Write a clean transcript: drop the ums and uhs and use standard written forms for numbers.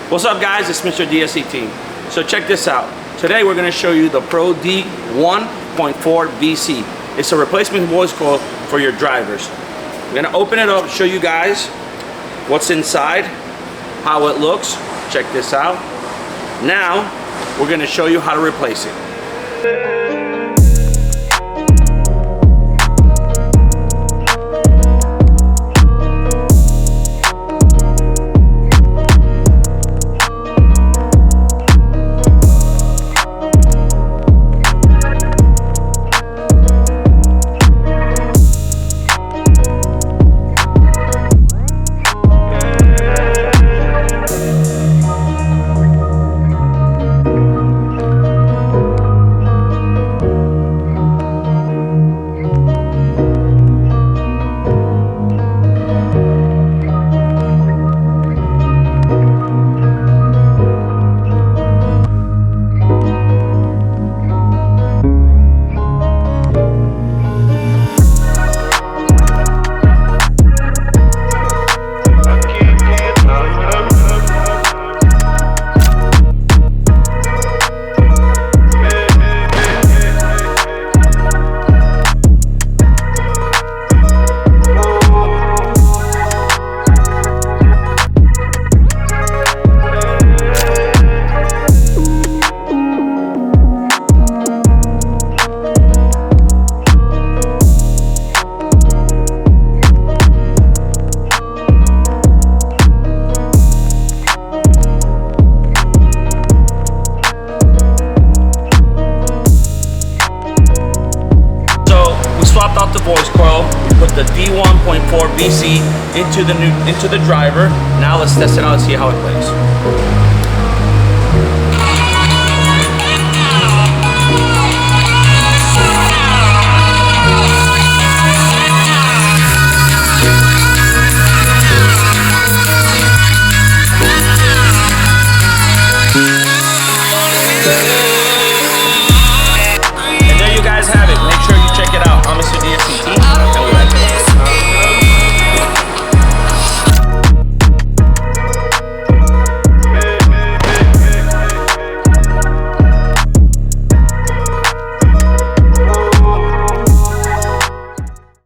What's up guys, it's Mr. DS18. So check this out. Today we're going to show you the PRO-D1.4VC. It's a replacement voice coil for your drivers. I'm going to open it up, show you guys what's inside, how it looks. Check this out. Now we're going to show you how to replace it. Swapped out the voice coil, we put the D1.4VC into the driver. Now let's test it out and see how it plays.